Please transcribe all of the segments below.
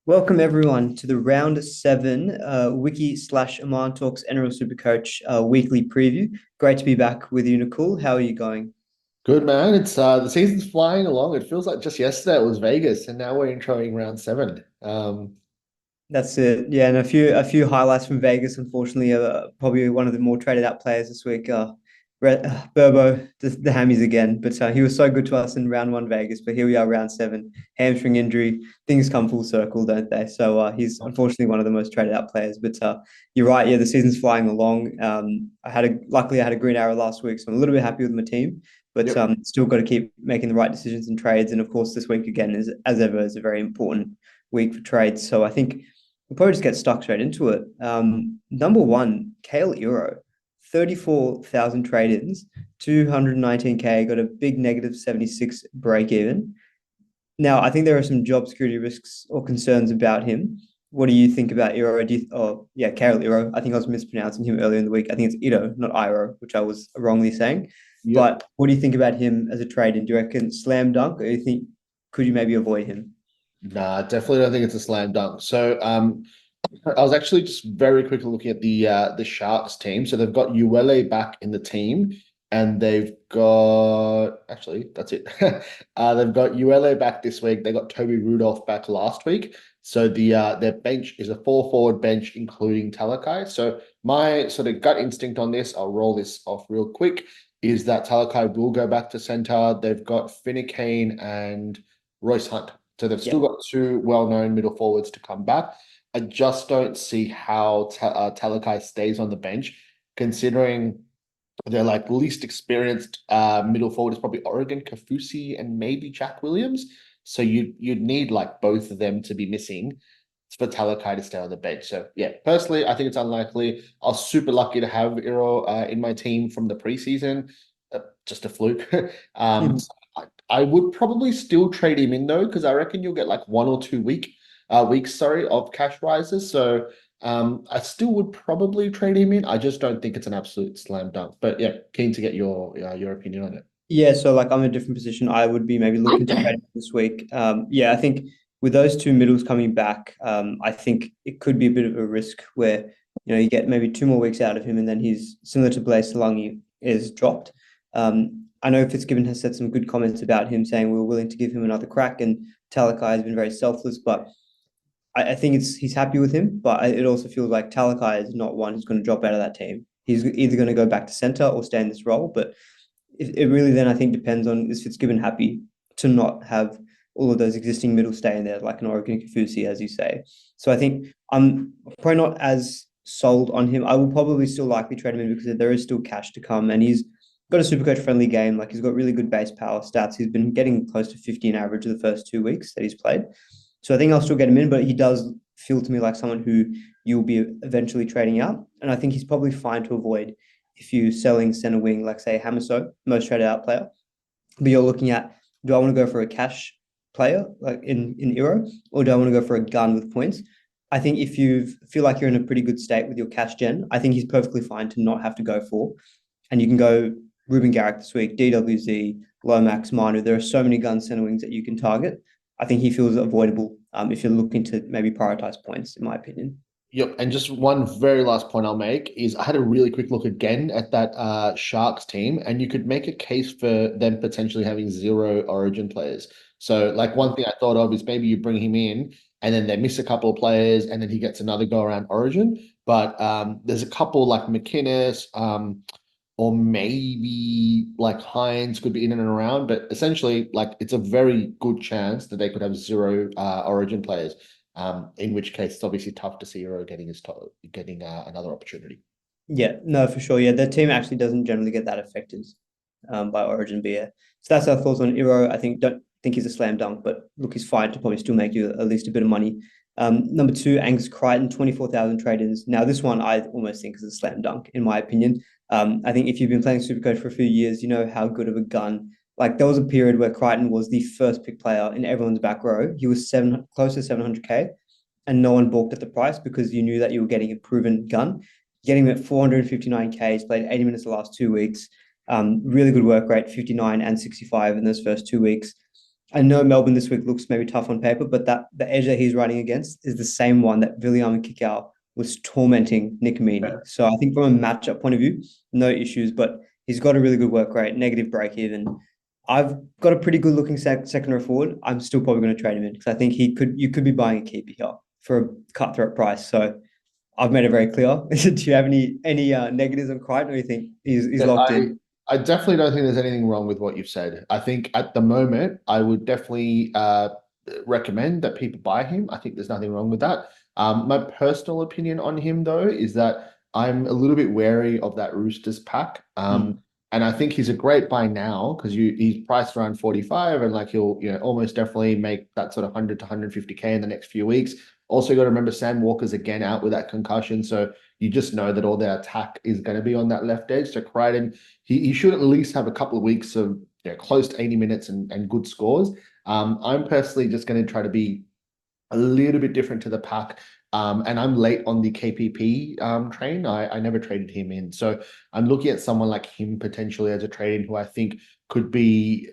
Welcome everyone to the round seven Wiki slash Aman Talks NRL SuperCoach weekly preview. Great to be back with you, Nicole. How are you going? Good man. It's the season's flying along. It feels like just yesterday it was Vegas, and now we're introing round seven. That's it. Yeah, and a few highlights from Vegas. Unfortunately, probably one of the more traded out players this week. Burbo, the hammies again. But he was so good to us in round one Vegas. But here we are, round seven, hamstring injury. Things come full circle, don't they? So he's unfortunately one of the most traded out players. But you're right. Yeah, the season's flying along. Luckily I had a green arrow last week, so I'm a little bit happy with my team. But Yep. still got to keep making the right decisions and trades. And of course, this week again is as ever is a very important week for trades. So I think we'll probably just get stuck straight into it. Number one, Kale Euro, 34,000 trade-ins, 219K, got a big negative 76 break even. Now, I think there are some job security risks or concerns about him. What do you think about Euro? Kale Euro. I think I was mispronouncing him earlier in the week. I think it's Iro, not Iro, which I was wrongly saying. Yep. But what do you think about him as a trade-in? Do you reckon slam dunk, or do you think could you maybe avoid him? Nah, definitely don't think it's a slam dunk. I was actually just very quickly looking at the Sharks team. So they've got Uele back in the team, and they've got actually that's it. They've got Uele back this week. They got Toby Rudolph back last week. So their bench is a four forward bench, including Talakai. So my sort of gut instinct on this, I'll roll this off real quick, is that Talakai will go back to center. They've got Finnecane and Royce Hunt. So they've Yeah. still got two well-known middle forwards to come back. I just don't see how Talakai stays on the bench, considering their like least experienced middle forward is probably Oregon Kafusi and maybe Jack Williams. So you'd need like both of them to be missing for Talakai to stay on the bench. So yeah, personally, I think it's unlikely. I was super lucky to have Iro in my team from the preseason. Just a fluke. Mhm. So I would probably still trade him in though, because I reckon you'll get like 1 or 2 weeks, sorry, of cash rises. So I still would probably trade him in. I just don't think it's an absolute slam dunk. But yeah, keen to get your opinion on it. Yeah, so like I'm in a different position. I would be maybe looking to trade this week. Yeah, I think with those two middles coming back, I think it could be a bit of a risk where you get maybe 2 more weeks out of him, and then he's similar to Blaise Solangi is dropped. I know Fitzgibbon has said some good comments about him, saying we are willing to give him another crack, and Talakai has been very selfless, but I think he's happy with him. But it also feels like Talakai is not one who's going to drop out of that team. He's either going to go back to center or stay in this role, but it really then I think depends on is Fitzgibbon happy to not have all of those existing middle stay in there, like an Oregon Kafusi, as you say. So I think I'm probably not as sold on him. I will probably still likely trade him in because there is still cash to come, and he's got a super coach friendly game. Like he's got really good base power stats. He's been getting close to 50 in average the first 2 weeks that he's played. So I think I'll still get him in, but he does feel to me like someone who you'll be eventually trading out. And I think he's probably fine to avoid if you're selling center wing, like say Hamiso, most traded out player. But you're looking at, do I want to go for a cash player like in Euro, or do I want to go for a gun with points? I think if you feel like you're in a pretty good state with your cash gen, I think he's perfectly fine to not have to go for. And you can go Ruben Garrick this week, DWZ, Lomax, Manu. There are so many gun center wings that you can target. I think he feels avoidable if you're looking to maybe prioritize points, in my opinion. Yep, and just one very last point I'll make is I had a really quick look again at that Sharks team, and you could make a case for them potentially having zero Origin players. So, like one thing I thought of is maybe you bring him in, and then they miss a couple of players, and then he gets another go around Origin. But there's a couple like McInnes, or maybe like Hines could be in and around, but essentially, like it's a very good chance that they could have zero Origin players. In which case, it's obviously tough to see Euro getting another opportunity. Yeah, no, for sure. Yeah, the team actually doesn't generally get that affected by Origin beer. So that's our thoughts on Euro. I think don't think he's a slam dunk, but look, he's fine to probably still make you at least a bit of money. Number two, Angus Crichton, 24,000 trade-ins. Now, this one I almost think is a slam dunk, in my opinion. I think if you've been playing Supercoach for a few years, you know how good of a gun. Like there was a period where Crichton was the first pick player in everyone's back row. He was close to 700K, and no one balked at the price because you knew that you were getting a proven gun. Getting him at 459K, he's played 80 minutes the last 2 weeks. Really good work rate, 59 and 65 in those first 2 weeks. I know Melbourne this week looks maybe tough on paper, but that the edge that he's riding against is the same one that William Kikau was tormenting Nick Meaney. So I think from a matchup point of view, no issues, but he's got a really good work rate, negative break even. I've got a pretty good looking second row forward. I'm still probably going to trade him in because I think you could be buying a keeper here for a cutthroat price. So I've made it very clear. Do you have any negatives on Crichton, or you think he's Yeah, locked in? I definitely don't think there's anything wrong with what you've said. I think at the moment, I would definitely recommend that people buy him. I think there's nothing wrong with that. My personal opinion on him, though, is that I'm a little bit wary of that Roosters pack. Mm. And I think he's a great buy now because he's priced around 45 and like he'll almost definitely make that sort of 100 to 150K in the next few weeks. Also got to remember Sam Walker's again out with that concussion, so you just know that all their attack is going to be on that left edge. So Crichton, he should at least have a couple of weeks of close to 80 minutes and good scores. I'm personally just going to try to be a little bit different to the pack. And I'm late on the KPP train. I never traded him in. So I'm looking at someone like him potentially as a trade in who I think could be,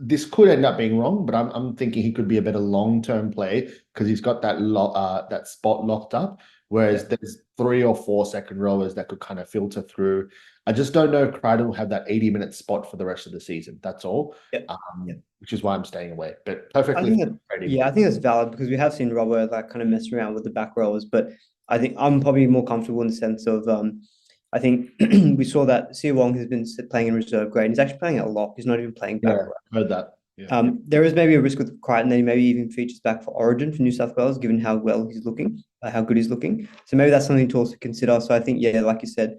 this could end up being wrong, but I'm thinking he could be a better long-term play because he's got that spot locked up. Whereas Yeah. there's 3 or 4 second rowers that could kind of filter through. I just don't know if Crichton will have that 80-minute spot for the rest of the season. That's all. Yeah. Yeah. Which is why I'm staying away. But I perfectly think fine that, trading. yeah, I think that's valid because we have seen Robert like kind of mess around with the back rowers, but I think I'm probably more comfortable in the sense of I think we saw that Si Wong has been playing in reserve grade. He's actually playing at lock. He's not even playing back Yeah, row. heard that. Yeah. There is maybe a risk with Crichton that he maybe even features back for Origin for New South Wales, given how well he's looking, how good he's looking. So maybe that's something to also consider. So I think, yeah, like you said,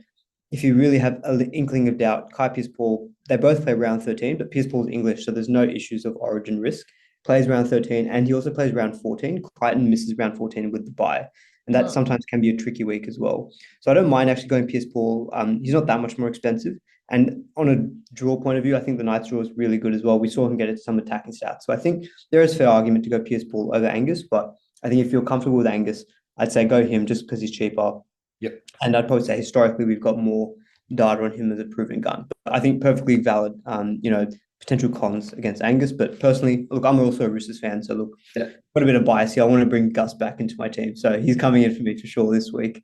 if you really have an inkling of doubt, Kai Pierce-Paul, they both play round 13, but Pierce-Paul's English, so there's no issues of Origin risk. Plays round 13, and he also plays round 14. Crichton misses round 14 with the bye, and that Oh, sometimes can be a tricky week as well. So I don't mind actually going Pierce-Paul. He's not that much more expensive. And on a draw point of view, I think the Knights draw is really good as well. We saw him get some attacking stats. So I think there is fair argument to go Pierce-Paul over Angus, but I think if you're comfortable with Angus, I'd say go him just because he's cheaper. yep. And I'd probably say historically we've got more data on him as a proven gun. But I think perfectly valid, potential cons against Angus. But personally, look, I'm also a Roosters fan, so look, Yeah. got a bit of bias here. I want to bring Gus back into my team, so he's coming in for me for sure this week.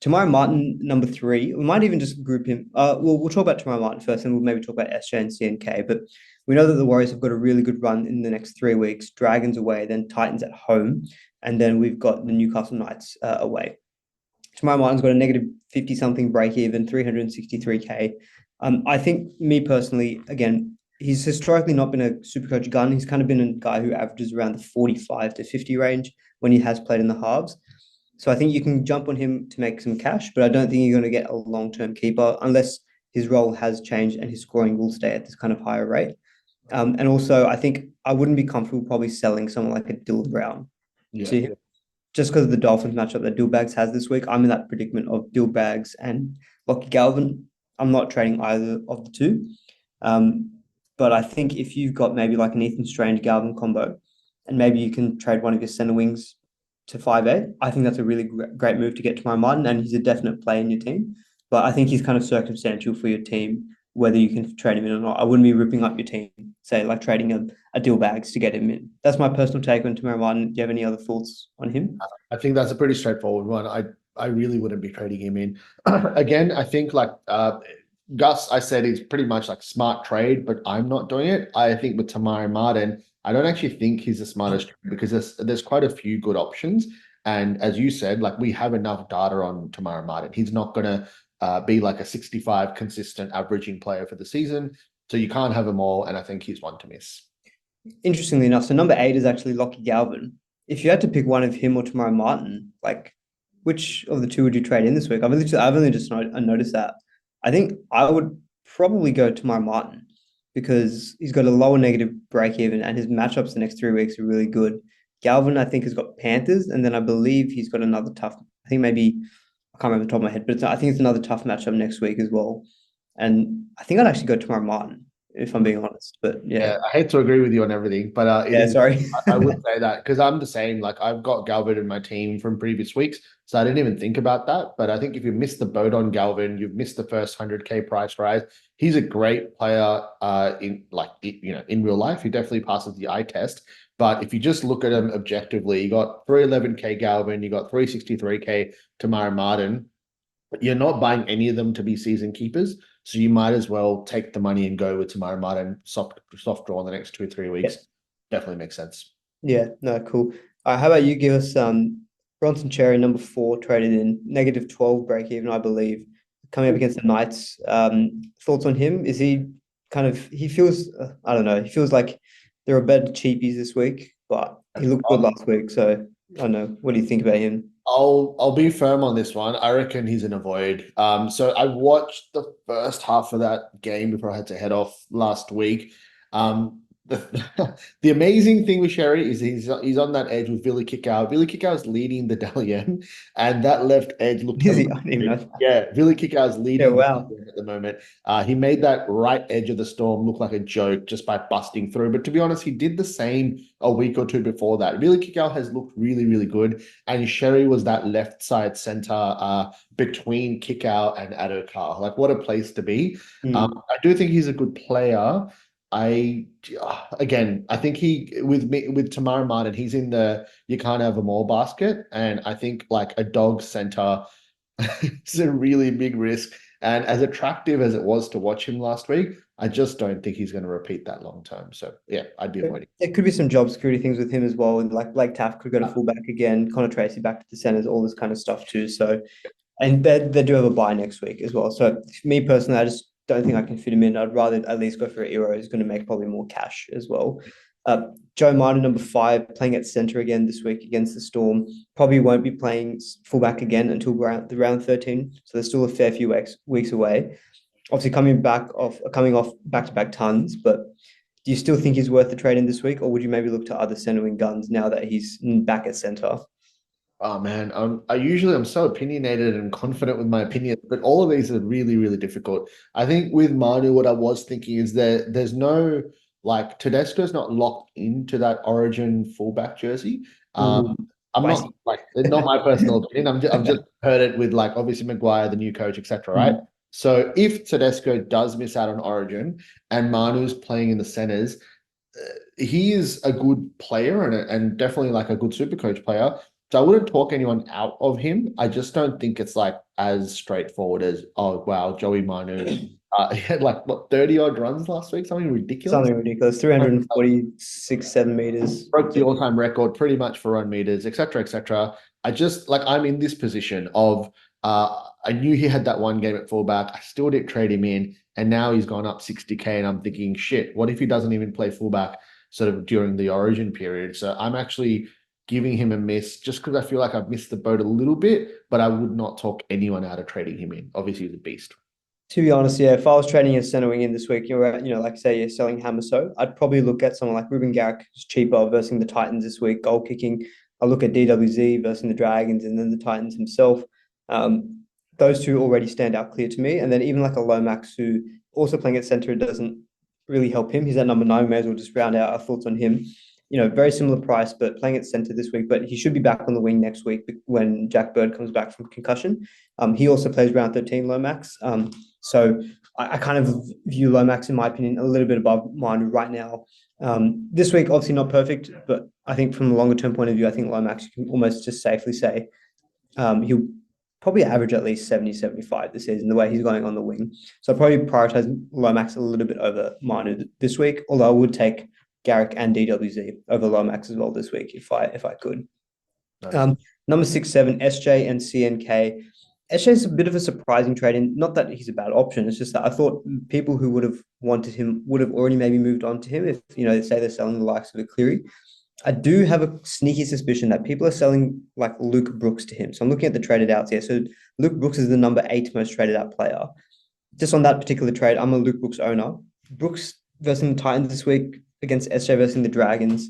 Tomorrow Martin, number 3. We might even just group him. We'll talk about tomorrow Martin first, and we'll maybe talk about SJ and CNK. But we know that the Warriors have got a really good run in the next 3 weeks. Dragons away, then Titans at home, and then we've got the Newcastle Knights away. Tomorrow Martin's got a negative 50 something break even, 363K. I think me personally, again, he's historically not been a super coach gun. He's kind of been a guy who averages around the 45 to 50 range when he has played in the halves. So I think you can jump on him to make some cash, but I don't think you're going to get a long-term keeper unless his role has changed and his scoring will stay at this kind of higher rate. And also, I think I wouldn't be comfortable probably selling someone like a Dylan Brown Yeah. to him just because of the Dolphins matchup that Dillbags has this week. I'm in that predicament of Dillbags and Lockie Galvin. I'm not trading either of the two. Um, but I think if you've got maybe like an Ethan Strange Galvin combo, and maybe you can trade one of your center wings to 5'8", I think that's a really great move to get tomorrow Martin, and he's a definite play in your team. But I think he's kind of circumstantial for your team, whether you can trade him in or not. I wouldn't be ripping up your team, say like trading a deal bags to get him in. That's my personal take on tomorrow Martin. Do you have any other thoughts on him? I think that's a pretty straightforward one. I really wouldn't be trading him in. Again, I think like Gus, I said is pretty much like smart trade, but I'm not doing it. I think with Tamari Martin, I don't actually think he's the smartest trade because there's quite a few good options. And as you said, like we have enough data on Tamari Martin. He's not gonna be like a 65 consistent averaging player for the season. So you can't have them all, and I think he's one to miss. Interestingly enough, so number 8 is actually Lockie Galvin. If you had to pick one of him or tomorrow Martin, like which of the two would you trade in this week? I've only just noticed that. I think I would probably go tomorrow Martin because he's got a lower negative break even and his matchups the next 3 weeks are really good. Galvin, I think, has got Panthers, and then I believe he's got another tough. I think maybe I can't remember the top of my head, but I think it's another tough matchup next week as well. And I think I'd actually go tomorrow Martin if I'm being honest. But yeah, Yeah, I hate to agree with you on everything, but it yeah, is. sorry. I would say that because I'm the same. Like I've got Galvin in my team from previous weeks. So I didn't even think about that. But I think if you missed the boat on Galvin, you've missed the first 100K price rise. He's a great player in real life. He definitely passes the eye test. But if you just look at him objectively, you got 311K Galvin, you got 363K Tamara Martin. You're not buying any of them to be season keepers. So you might as well take the money and go with Tamara Martin soft draw in the next 2 or 3 weeks. Definitely makes sense. Yeah, no, cool. How about you give us Bronson Cherry, number 4, traded in -12 break even, I believe, coming up against the Knights. Thoughts on him? Is he he feels, I don't know, he feels like there are better cheapies this week, but he looked good Um, last week. So I don't know. What do you think about him? I'll be firm on this one. I reckon he's an avoid. So I watched the first half of that game before I had to head off last week. The amazing thing with Sherry is he's on that edge with Billy Kickow. Billy Kickow is leading the Dally M, and that left edge looked Is a he? I didn't even know that. yeah. Billy Kickow is Yeah, leading the wow. Dally M at the moment. He made that right edge of the storm look like a joke just by busting through. But to be honest, he did the same a week or two before that. Billy Kickow has looked really, really good. And Sherry was that left side center between Kickout and Adokar. Like, what a place to be. Hmm. I do think he's a good player. I think with Tamara Martin, he's in the you can't have them all basket. And I think like a dog center is a really big risk. And as attractive as it was to watch him last week, I just don't think he's going to repeat that long term. So yeah, I'd be avoiding. There could be some job security things with him as well. And like Blake Taft could go to fullback again, Connor Tracy back to the centers, all this kind of stuff too. So, and they do have a bye next week as well. So for me personally, I just don't think I can fit him in. I'd rather at least go for a hero who's going to make probably more cash as well. Joe Martin, number 5, playing at center again this week against the Storm. Probably won't be playing fullback again until round 13. So there's still a fair few weeks away. Obviously coming off back-to-back tons, but do you still think he's worth the trade in this week, or would you maybe look to other center wing guns now that he's back at center? Oh man, I'm so opinionated and confident with my opinion, but all of these are really, really difficult. I think with Manu, what I was thinking is that there's no like Tedesco's not locked into that Origin fullback jersey. Ooh, I'm spicy. not like not my personal opinion. I'm just heard it with like obviously Maguire, the new coach, etc. Right? Mhm. So if Tedesco does miss out on Origin and Manu's playing in the centers, he is a good player and definitely like a good super coach player. So I wouldn't talk anyone out of him. I just don't think it's like as straightforward as, oh wow, Joey Manu. He had like what 30 odd runs last week, something ridiculous. Something ridiculous. 346, 7 meters. Broke the all-time record pretty much for run meters, etc., etc. I just like I'm in this position of I knew he had that one game at fullback. I still didn't trade him in, and now he's gone up 60K, and I'm thinking, shit, what if he doesn't even play fullback sort of during the origin period? So I'm actually giving him a miss just because I feel like I've missed the boat a little bit, but I would not talk anyone out of trading him in. Obviously, he's a beast. To be honest, yeah, if I was trading a center wing in this week, like say you're selling Hamaso, I'd probably look at someone like Ruben Garrick, who's cheaper, versus the Titans this week, goal kicking. I'll look at DWZ versus the Dragons and then the Titans himself. Those two already stand out clear to me. And then even like a Lomax who also playing at center, it doesn't really help him. He's at number 9. We may as well just round out our thoughts on him. Very similar price, but playing at center this week. But he should be back on the wing next week when Jack Bird comes back from concussion. He also plays round 13 Lomax. So I kind of view Lomax, in my opinion, a little bit above mine right now. This week, obviously not perfect, but I think from a longer term point of view, I think Lomax, you can almost just safely say he'll probably average at least 70, 75 this season, the way he's going on the wing. So I'd probably prioritize Lomax a little bit over Manu this week, although I would take Garrick and DWZ over Lomax as well this week if I could. Nice. Number 6, 7, SJ and CNK. SJ is a bit of a surprising trade, and not that he's a bad option. It's just that I thought people who would have wanted him would have already maybe moved on to him if say they're selling the likes of a Cleary. I do have a sneaky suspicion that people are selling like Luke Brooks to him. So I'm looking at the traded outs here. So Luke Brooks is the number 8 most traded out player. Just on that particular trade, I'm a Luke Brooks owner. Brooks versus the Titans this week against SJ versus the Dragons.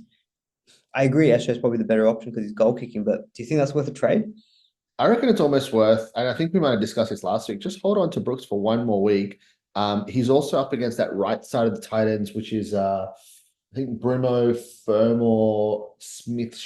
I agree, SJ is probably the better option because he's goal kicking, but do you think that's worth a trade? I reckon it's almost worth, and I think we might have discussed this last week. Just hold on to Brooks for one more week. He's also up against that right side of the tight ends, which is I think Bruno, Fermor, Smith,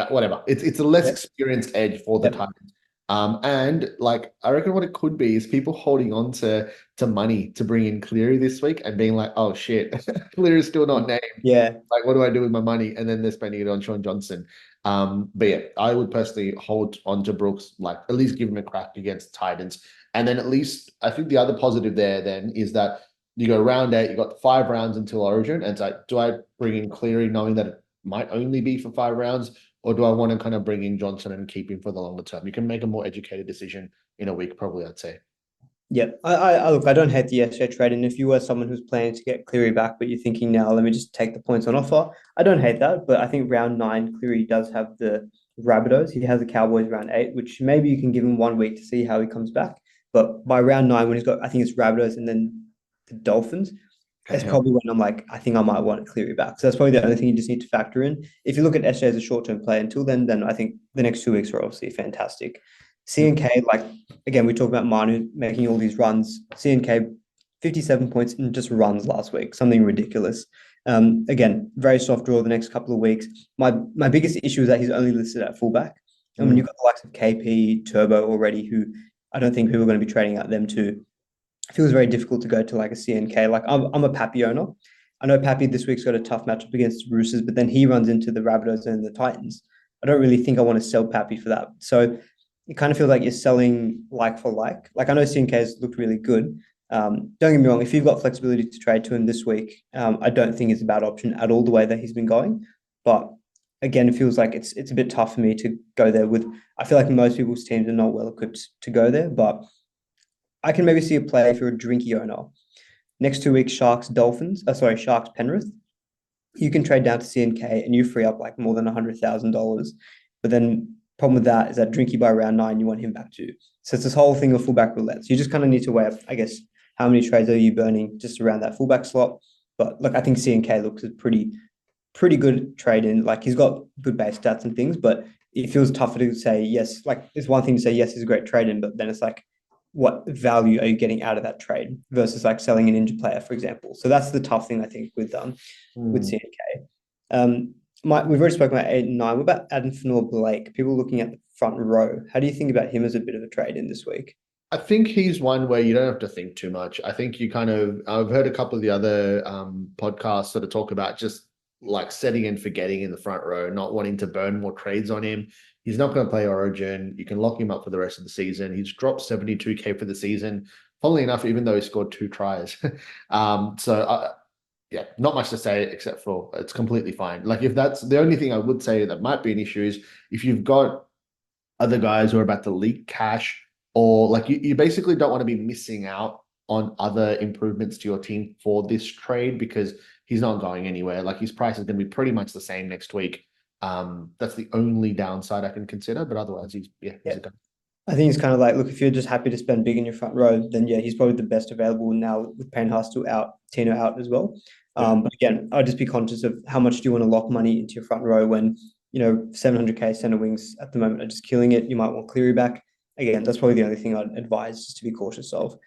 whatever. It's a less Yep. experienced edge for the Yep. Titans. And like I reckon what it could be is people holding on to money to bring in Cleary this week and being like, oh shit, Cleary's still not named. Yeah. Like, what do I do with my money? And then they're spending it on Sean Johnson. But yeah, I would personally hold on to Brooks, like at least give him a crack against Titans. And then at least I think the other positive there then is that you go round 8, you got 5 rounds until Origin, and it's like, do I bring in Cleary knowing that it might only be for 5 rounds, or do I want to kind of bring in Johnson and keep him for the longer term? You can make a more educated decision in a week, probably, I'd say. Yeah, I look, I don't hate the SJ trade, and if you were someone who's planning to get Cleary back, but you're thinking now, let me just take the points on offer, I don't hate that. But I think round 9, Cleary does have the Rabbitohs. He has the Cowboys round 8, which maybe you can give him 1 week to see how he comes back. But by round 9, when he's got, I think it's Rabbitohs and then the Dolphins, Okay, it's yeah. probably when I'm like, I think I might want Cleary back. So that's probably the only thing you just need to factor in. If you look at SJ as a short-term play until then I think the next 2 weeks are obviously fantastic. Yep. CNK, like again, we talked about Manu making all these runs. CNK, 57 points in just runs last week, something ridiculous. Again, very soft draw the next couple of weeks. My biggest issue is that he's only listed at fullback. And when Mm. you've got the likes of KP, Turbo already, who I don't think people are going to be trading out them too, it feels very difficult to go to like a CNK. Like I'm a Pappy owner. I know Pappy this week's got a tough matchup against the Roosters, but then he runs into the Rabbitohs and the Titans. I don't really think I want to sell Pappy for that. So it kind of feels like you're selling like for like. Like I know CNK has looked really good. Don't get me wrong, if you've got flexibility to trade to him this week, I don't think it's a bad option at all the way that he's been going. But again, it feels like it's a bit tough for me to go there with. I feel like most people's teams are not well equipped to go there, but I can maybe see a play if you're a drinky owner. Next 2 weeks, Sharks, Dolphins. Sharks, Penrith. You can trade down to CNK and you free up like more than $100,000. But then problem with that is that drinky by round 9, you want him back too. So it's this whole thing of fullback roulette. So you just kind of need to weigh up, I guess, how many trades are you burning just around that fullback slot. But look, I think CNK looks a pretty good trade in. Like he's got good base stats and things, but it feels tougher to say yes. Like it's one thing to say yes, he's a great trade in, but then it's like, what value are you getting out of that trade versus like selling an injured player, for example? So that's the tough thing I think with Mm. CNK. We've already spoken about 8 and 9. What about Adam Fanua-Blake? People looking at the front row. How do you think about him as a bit of a trade in this week? I think he's one where you don't have to think too much. I think you kind of, I've heard a couple of the other podcasts sort of talk about just like setting and forgetting in the front row, not wanting to burn more trades on him. He's not going to play Origin. You can lock him up for the rest of the season. He's dropped 72K for the season. Funnily enough, even though he scored 2 tries. Yeah, not much to say except for it's completely fine. Like if that's the only thing I would say that might be an issue is if you've got other guys who are about to leak cash, or like you basically don't want to be missing out on other improvements to your team for this trade because he's not going anywhere. Like his price is going to be pretty much the same next week. That's the only downside I can consider, but otherwise he's Yeah. a guy. I think it's kind of like, look, if you're just happy to spend big in your front row, then yeah, he's probably the best available now with Payne Haskell out, Tino out as well. Yeah. But again, I'd just be conscious of how much do you want to lock money into your front row when, 700K center wings at the moment are just killing it. You might want Cleary back. Again, that's probably the only thing I'd advise just to be cautious of.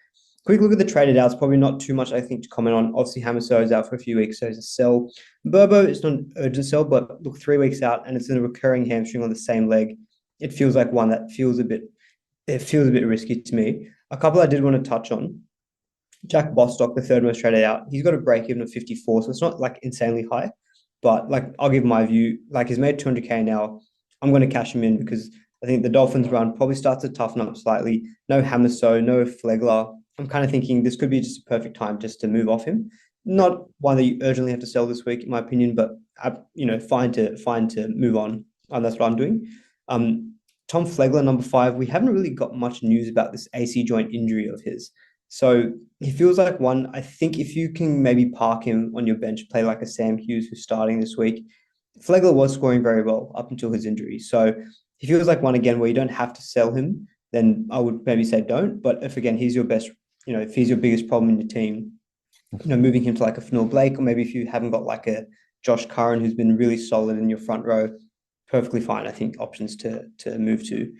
Quick look at the traded outs. Probably not too much, I think, to comment on. Obviously, Hamiso is out for a few weeks, so it's a sell. Burbo is not an urgent sell, but look, 3 weeks out, and it's in a recurring hamstring on the same leg. It feels like one that feels a bit risky to me. A couple I did want to touch on. Jack Bostock, the third most traded out, he's got a break even of 54, so it's not like insanely high. But like I'll give my view. Like he's made 200K now. I'm going to cash him in because I think the Dolphins run probably starts to toughen up slightly. No Hamiso, no Flegler. I'm kind of thinking this could be just a perfect time just to move off him. Not one that you urgently have to sell this week, in my opinion, but fine to move on. And that's what I'm doing. Um, Tom Flegler, number 5. We haven't really got much news about this AC joint injury of his. So he feels like one. I think if you can maybe park him on your bench, play like a Sam Hughes who's starting this week. Flegler was scoring very well up until his injury. So he feels like one again where you don't have to sell him, then I would maybe say don't. But if again he's your best, if he's your biggest problem in your team, moving him to like a Fanua Blake, or maybe if you haven't got like a Josh Curran who's been really solid in your front row, perfectly fine. I think options to move to.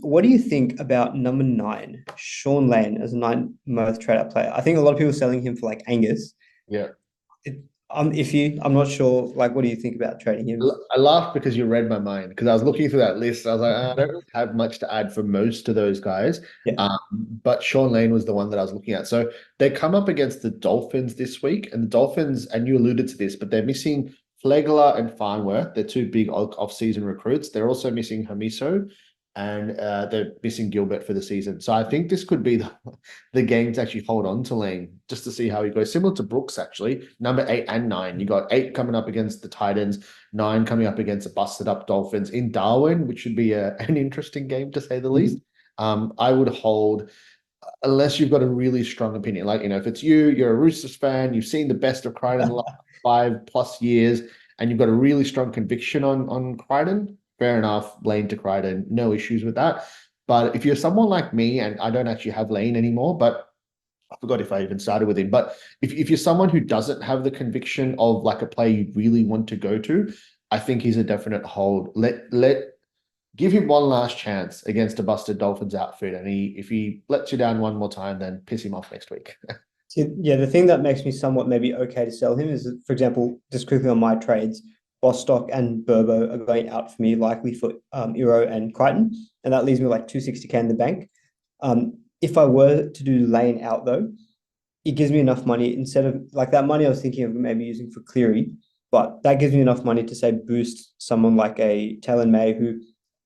What do you think about number 9, Sean Lane as a 9 most trade up player? I think a lot of people are selling him for like Angus. Yeah. It, I'm iffy. I'm not sure. Like, what do you think about trading him? I laughed because you read my mind because I was looking through that list. I was like, I don't really have much to add for most of those guys. Yeah. But Sean Lane was the one that I was looking at. So they come up against the Dolphins this week, and the Dolphins, and you alluded to this, but they're missing Flegler and Farnworth. They're two big off-season recruits. They're also missing Hamiso, and they're missing Gilbert for the season. So I think this could be the game to actually hold on to Lane just to see how he goes. Similar to Brooks, actually, number 8 and 9. You got 8 coming up against the Titans, 9 coming up against the busted up Dolphins in Darwin, which should be an interesting game to say the least. I would hold unless you've got a really strong opinion. Like, if it's you're a Roosters fan, you've seen the best of Crichton in the last 5+ years, and you've got a really strong conviction on Crichton, fair enough, Lane to Crichton, no issues with that. But if you're someone like me, and I don't actually have Lane anymore, but I forgot if I even started with him. But if you're someone who doesn't have the conviction of like a play you really want to go to, I think he's a definite hold. Give him one last chance against a busted Dolphins outfit, and if he lets you down one more time, then piss him off next week. Yeah, the thing that makes me somewhat maybe okay to sell him is, for example, just quickly on my trades, Bostock and Burbo are going out for me, likely for Euro and Crichton, and that leaves me like 260K in the bank. If I were to do Lane out though, it gives me enough money instead of like that money I was thinking of maybe using for Cleary, but that gives me enough money to say boost someone like a Talon May who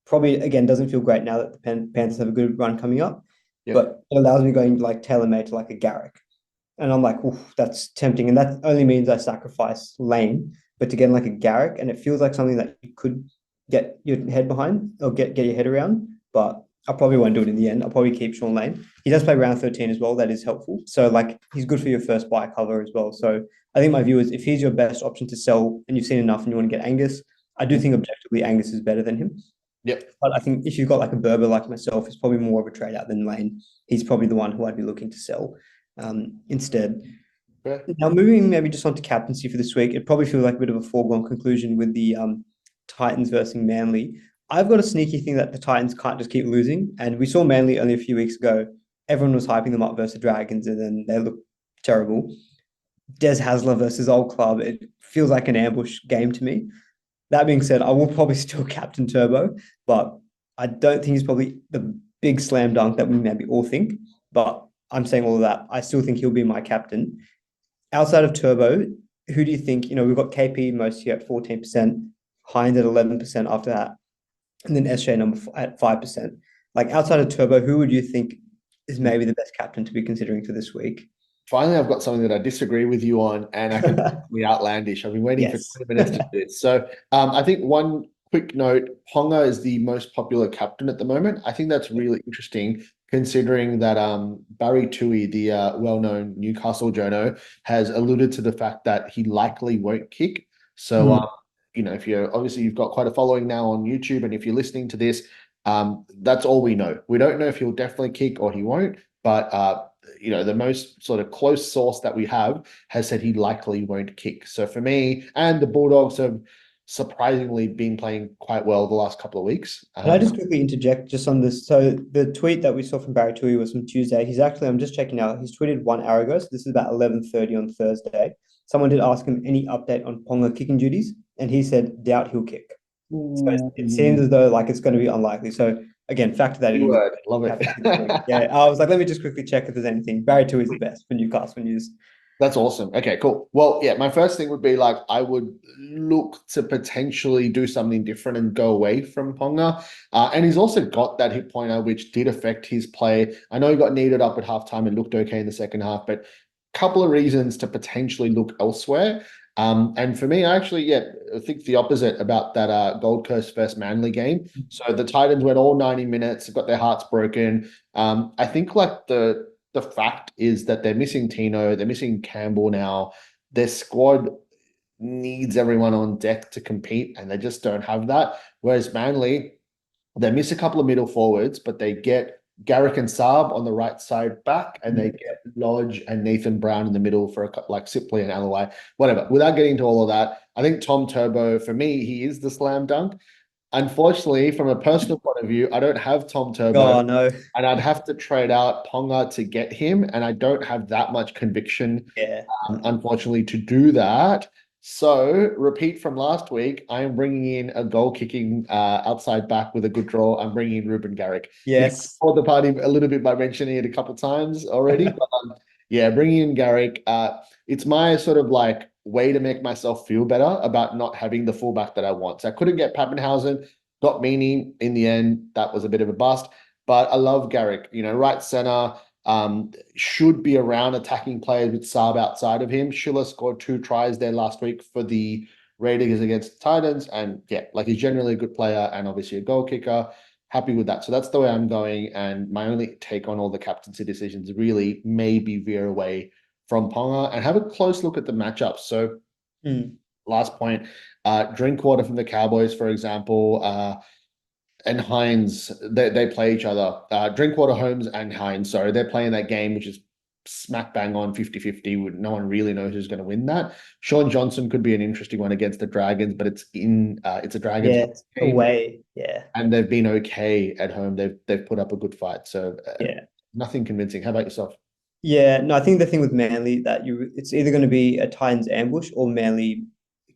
probably again doesn't feel great now that the Panthers have a good run coming up, Yep. but it allows me going like Taylor May to like a Garrick. And I'm like, oof, that's tempting. And that only means I sacrifice Lane, but to get like a Garrick, and it feels like something that you could get your head behind or get your head around. But I probably won't do it in the end. I'll probably keep Sean Lane. He does play round 13 as well. That is helpful. So like he's good for your first buy cover as well. So I think my view is if he's your best option to sell and you've seen enough and you want to get Angus, I do think objectively Angus is better than him. Yep. But I think if you've got like a Berber like myself, it's probably more of a trade out than Lane. He's probably the one who I'd be looking to sell instead. Yeah. Now, moving maybe just on to captaincy for this week, it probably feels like a bit of a foregone conclusion with the Titans versus Manly. I've got a sneaky thing that the Titans can't just keep losing. And we saw Manly only a few weeks ago. Everyone was hyping them up versus the Dragons, and then they look terrible. Des Hasler versus Old Club, it feels like an ambush game to me. That being said, I will probably still captain Turbo, but I don't think he's probably the big slam dunk that we maybe all think. But I'm saying all of that. I still think he'll be my captain. Outside of Turbo, who do you think? We've got KP most here at 14%, Hines at 11% after that, and then SJ at 5%. Like outside of Turbo, who would you think is maybe the best captain to be considering for this week? Finally, I've got something that I disagree with you on, and I can be outlandish. I've been waiting for Yes. 20 minutes to do this. So I think one quick note, Ponga is the most popular captain at the moment. I think that's really interesting considering that Barry Toohey, the well-known Newcastle journo, has alluded to the fact that he likely won't kick. So, if you've got quite a following now on YouTube, and if you're listening to this, that's all we know. We don't know if he'll definitely kick or he won't, but the most sort of close source that we have has said he likely won't kick. So for me, and the Bulldogs have surprisingly been playing quite well the last couple of weeks. Can I just quickly interject just on this? So the tweet that we saw from Barry Tui was from Tuesday. I'm just checking out, he's tweeted 1 hour ago. So this is about 11:30 on Thursday. Someone did ask him any update on Ponga kicking duties, and he said, doubt he'll kick. So it seems as though like it's going to be unlikely. So again, factor that in. Keyword, love it. Yeah, I was like, let me just quickly check if there's anything. Barry Tui is the best for Newcastle news. That's awesome. Okay, cool. Well, yeah, my first thing would be like I would look to potentially do something different and go away from Ponga. And he's also got that hit pointer, which did affect his play. I know he got kneaded up at halftime and looked okay in the second half, but a couple of reasons to potentially look elsewhere. And for me, I think the opposite about that Gold Coast versus Manly game. So the Titans went all 90 minutes, got their hearts broken. I think like the fact is that they're missing Tino, they're missing Campbell now. Their squad needs everyone on deck to compete, and they just don't have that. Whereas Manly, they miss a couple of middle forwards, but they get Garrick and Saab on the right side back, and they get Lodge and Nathan Brown in the middle for like Sipley and Alloway, whatever. Without getting into all of that, I think Tom Turbo, for me, he is the slam dunk. Unfortunately, from a personal point of view, I don't have Tom Turbo, Oh no. and I'd have to trade out Ponga to get him, and I don't have that much conviction, Yeah. unfortunately, to do that. So, repeat from last week, I am bringing in a goal kicking outside back with a good draw. I'm bringing in Ruben Garrick. He's Yes. caught the party a little bit by mentioning it a couple times already, but yeah, bringing in Garrick. It's my sort of like way to make myself feel better about not having the fullback that I want. So I couldn't get Pappenhausen, got Meany in the end. That was a bit of a bust, but I love Garrick. Right center. Should be around attacking players with Saab outside of him. Schiller scored 2 tries there last week for the Raiders against the Titans, and yeah, like he's generally a good player and obviously a goal kicker. Happy with that. So that's the way I'm going. And my only take on all the captaincy decisions really maybe veer away from Ponga and have a close look at the matchups. So Mm. last point, Drinkwater from the Cowboys, for example, and Hines, they play each other. Drinkwater, Holmes, and Hines, sorry, they're playing that game, which is smack bang on 50-50. No one really knows who's going to win that. Sean Johnson could be an interesting one against the Dragons, but it's a Dragons Yeah. It's game, away. Yeah. and they've been okay at home. They've put up a good fight, so Yeah. nothing convincing. How about yourself? Yeah, no, I think the thing with Manly that it's either going to be a Titans ambush or Manly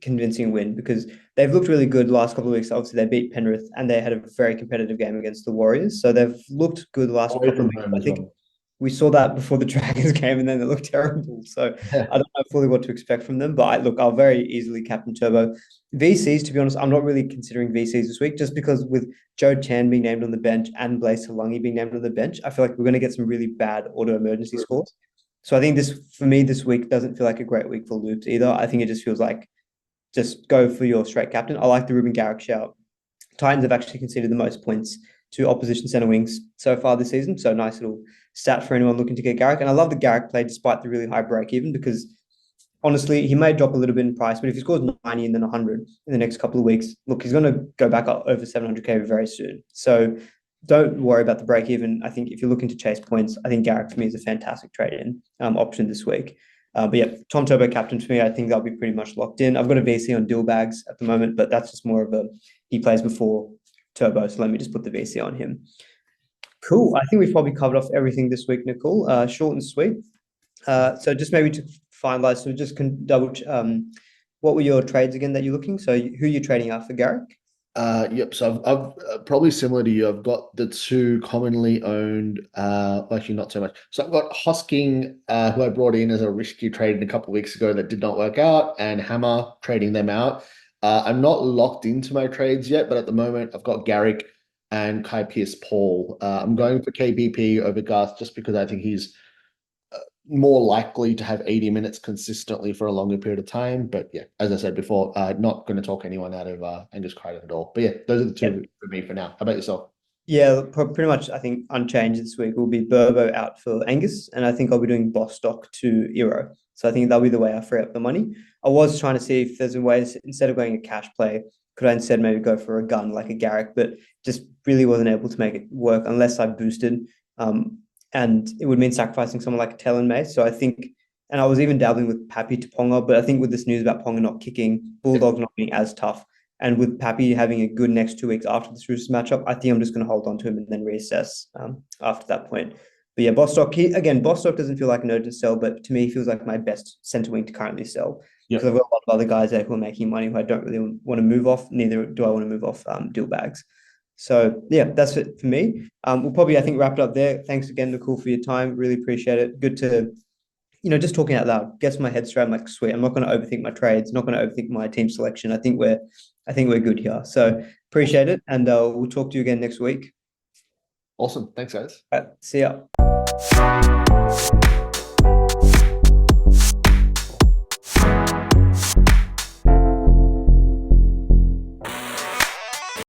convincing win because they've looked really good the last couple of weeks. Obviously, they beat Penrith and they had a very competitive game against the Warriors, so they've looked good the last Away couple of from weeks. home I as think well. we saw that before the Dragons game, and then they looked terrible. So I don't know fully what to expect from them, but I'll very easily captain Turbo. VCs, to be honest, I'm not really considering VCs this week just because with Joe Chan being named on the bench and Blaise Salungi being named on the bench, I feel like we're going to get some really bad auto emergency scores. So I think for me this week doesn't feel like a great week for Loops either. I think it just feels like just go for your straight captain. I like the Ruben Garrick shout. Titans have actually conceded the most points to opposition center wings so far this season. So nice little stat for anyone looking to get Garrick. And I love the Garrick play despite the really high break even because honestly, he may drop a little bit in price, but if he scores 90 and then 100 in the next couple of weeks, look, he's going to go back up over 700K very soon. So don't worry about the break even. I think if you're looking to chase points, I think Garrick for me is a fantastic trade in option this week. But yeah, Tom Turbo captain for me, I think that'll be pretty much locked in. I've got a VC on Dill Bags at the moment, but that's just more of he plays before Turbo, so let me just put the VC on him. Cool. I think we've probably covered off everything this week, Nicole. Short and sweet. So just maybe to finalize, so just double. What were your trades again that you're looking? So who are you trading out for Garrick? Yep. So I've probably similar to you. I've got the two commonly owned, well, actually not so much. So I've got Hosking, who I brought in as a risky trade a couple of weeks ago that did not work out, and Hammer trading them out. I'm not locked into my trades yet, but at the moment I've got Garrick and Kai Pierce Paul. I'm going for KBP over Garth just because I think he's more likely to have 80 minutes consistently for a longer period of time. But yeah, as I said before, not going to talk anyone out of Angus Crichton at all. But yeah, those are the two Yep. for me for now. How about yourself? Yeah, pretty much. I think unchanged this week will be Burbo out for Angus, and I think I'll be doing Bostock to Euro. So I think that'll be the way I free up the money. I was trying to see if there's a way instead of going a cash play, could I instead maybe go for a gun like a Garrick, but just really wasn't able to make it work unless I boosted. And it would mean sacrificing someone like a Talon May. So I think, and I was even dabbling with Pappy to Ponga, but I think with this news about Ponga not kicking, Bulldog not being as tough, and with Pappy having a good next 2 weeks after this Roosters matchup, I think I'm just going to hold on to him and then reassess after that point. But yeah, Bostock, Bostock doesn't feel like an urgent sell, but to me, he feels like my best centre wing to currently sell because I've got a lot of other guys there who are making money who I don't really want to move off. Neither do I want to move off Deal Bags. So yeah, that's it for me. We'll probably, I think, wrap it up there. Thanks again, Nicole, for your time. Really appreciate it. Good to just talking out loud gets my head straight. I'm like, sweet. I'm not going to overthink my trades. Not going to overthink my team selection. I think we're good here. So appreciate it, and we'll talk to you again next week. Awesome. Thanks, guys. See ya.